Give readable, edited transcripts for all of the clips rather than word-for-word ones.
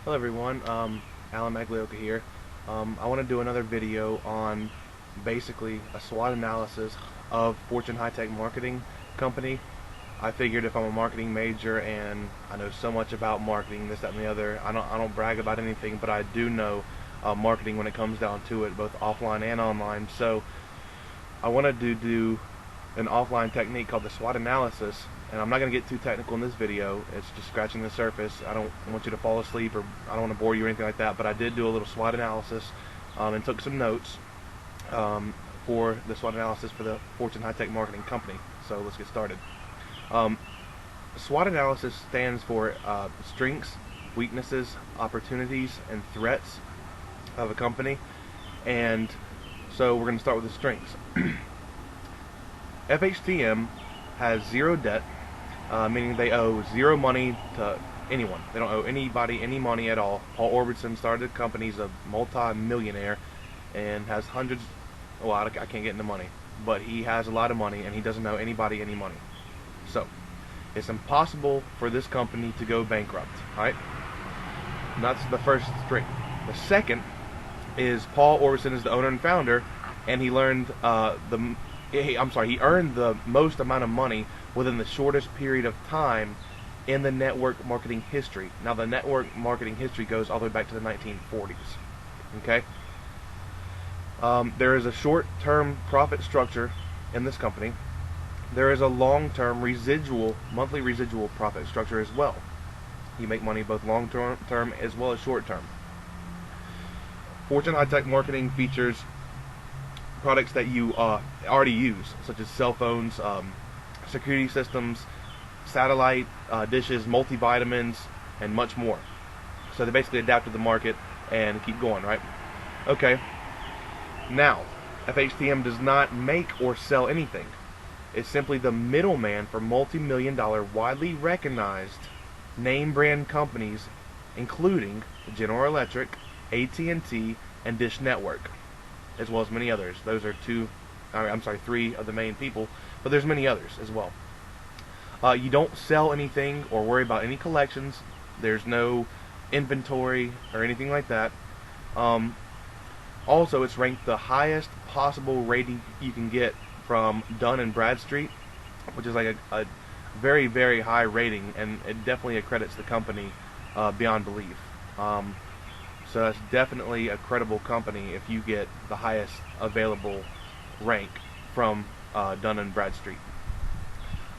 Hello everyone, Alan Maglioka here. I want to do another video on basically a SWOT analysis of Fortune High Tech Marketing Company. I figured if I'm a marketing major and I know so much about marketing, this, that, and the other, I don't brag about anything, but I do know marketing when it comes down to it, both offline and online. So I wanted to do an offline technique called the SWOT analysis, and I'm not going to get too technical in this video. It's just scratching the surface. I don't want you to fall asleep, or I don't want to bore you or anything like that, but I did do a little SWOT analysis and took some notes for the SWOT analysis for the Fortune High Tech Marketing Company. So let's get started. SWOT analysis stands for strengths, weaknesses, opportunities, and threats of a company. And so we're going to start with the strengths. FHTM has zero debt, meaning they owe zero money to anyone. They don't owe anybody any money at all. Paul Orbison started the company. He's a multi-millionaire and has hundreds. Well, I can't get into money, but he has a lot of money and he doesn't owe anybody any money. So it's impossible for this company to go bankrupt. All right, and that's the first strength. The second is Paul Orbison is the owner and founder, and he learned he earned the most amount of money within the shortest period of time in the network marketing history. Now, the network marketing history goes all the way back to the 1940s. Okay? There is a short-term profit structure in this company. There is a long-term monthly residual profit structure as well. You make money both long-term as well as short-term. Fortune High Tech Marketing features products that you already use, such as cell phones, security systems, satellite dishes, multivitamins, and much more. So they basically adapt to the market and keep going, right? Okay. Now, FHTM does not make or sell anything. It's simply the middleman for multi-million-dollar, widely recognized name brand companies, including General Electric, AT&T, and Dish Network, as well as many others. Those are three of the main people, but there's many others as well. You don't sell anything or worry about any collections. There's no inventory or anything like that. Also, it's ranked the highest possible rating you can get from Dun & Bradstreet, which is like a very, very high rating, and it definitely accredits the company beyond belief. So that's definitely a credible company if you get the highest available rank from Dun & Bradstreet.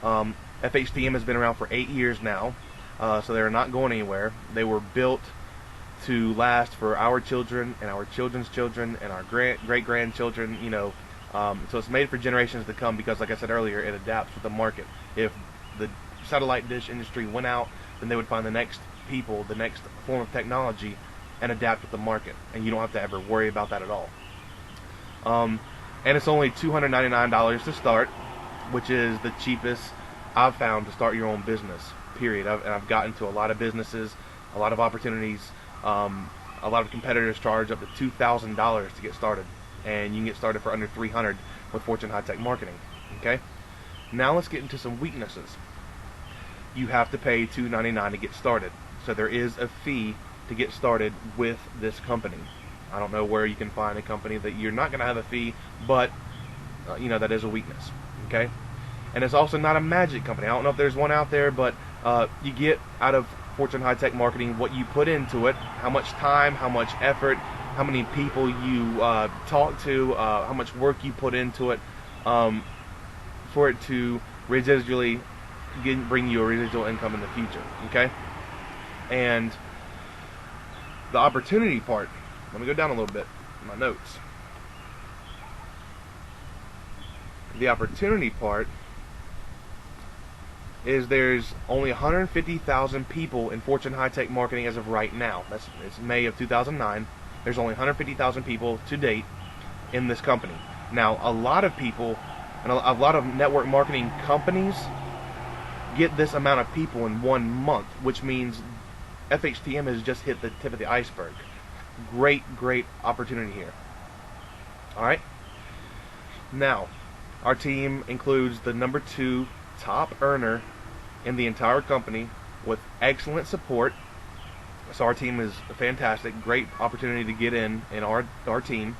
FHTM has been around for 8 years now, so they're not going anywhere. They were built to last for our children and our children's children and our great-grandchildren, so it's made for generations to come because, like I said earlier, it adapts with the market. If the satellite dish industry went out, then they would find the next people, the next form of technology, and adapt with the market, and you don't have to ever worry about that at all. And it's only $299 to start, which is the cheapest I've found to start your own business, period. I've gotten to a lot of businesses, a lot of opportunities. A lot of competitors charge up to $2,000 to get started, and you can get started for under $300 with Fortune High Tech Marketing. Okay? Now let's get into some weaknesses. You have to pay $299 to get started, so there is a fee to get started with this company. I don't know where you can find a company that you're not going to have a fee, but that is a weakness. Okay, and it's also not a magic company. I don't know if there's one out there, but you get out of Fortune High Tech Marketing what you put into it, how much time, how much effort, how many people you talk to, how much work you put into it, for it to residually bring you a residual income in the future. Okay, and the opportunity part, let me go down a little bit in my notes. The opportunity part is there's only 150,000 people in Fortune High Tech Marketing as of right now. It's May of 2009. There's only 150,000 people to date in this company. Now, a lot of people and a lot of network marketing companies get this amount of people in 1 month, which means FHTM has just hit the tip of the iceberg. Great opportunity here. Alright? Now, our team includes the number 2 top earner in the entire company with excellent support So our team is fantastic, great opportunity to get in our team,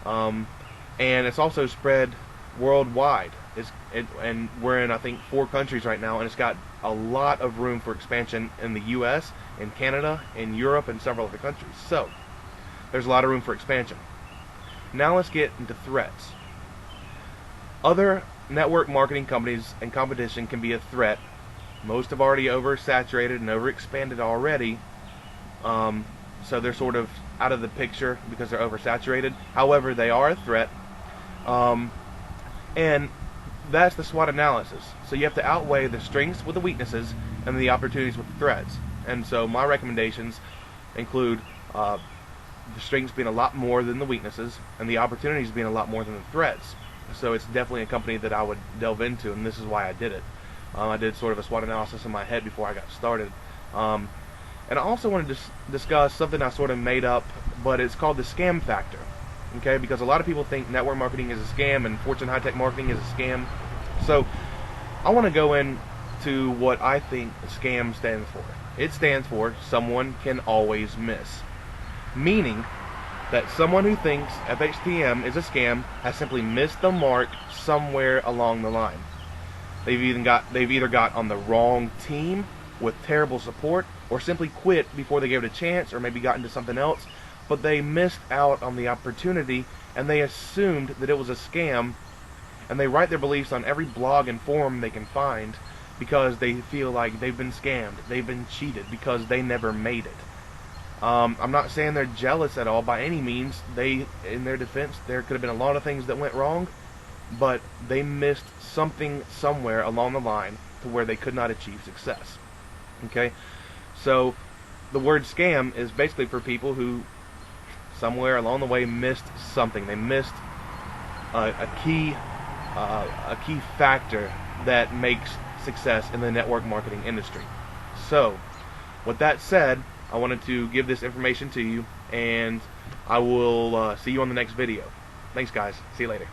um, and it's also spread worldwide. And we're in, I think, 4 countries right now, and it's got a lot of room for expansion in the U.S., in Canada, in Europe, and several other countries. So there's a lot of room for expansion. Now let's get into threats. Other network marketing companies and competition can be a threat. Most have already oversaturated and overexpanded already, so they're sort of out of the picture because they're oversaturated. However, they are a threat, and that's the SWOT analysis. So you have to outweigh the strengths with the weaknesses and the opportunities with the threats. And so my recommendations include the strengths being a lot more than the weaknesses, and the opportunities being a lot more than the threats. So it's definitely a company that I would delve into, and this is why I did it. I did sort of a SWOT analysis in my head before I got started. And I also want to discuss something I sort of made up, but it's called the scam factor. Okay, because a lot of people think network marketing is a scam and Fortune high-tech marketing is a scam. So I want to go into what I think scam stands for. It stands for someone can always miss. Meaning that someone who thinks FHTM is a scam has simply missed the mark somewhere along the line. They've either got on the wrong team with terrible support, or simply quit before they gave it a chance, or maybe got into something else, but they missed out on the opportunity and they assumed that it was a scam, and they write their beliefs on every blog and forum they can find because they feel like they've been scammed, they've been cheated, because they never made it. I'm not saying they're jealous at all by any means. In their defense, there could have been a lot of things that went wrong, but they missed something somewhere along the line to where they could not achieve success. Okay, so the word scam is basically for people who somewhere along the way missed something. They missed a key factor that makes success in the network marketing industry. So with that said, I wanted to give this information to you, and I will see you on the next video. Thanks, guys. See you later.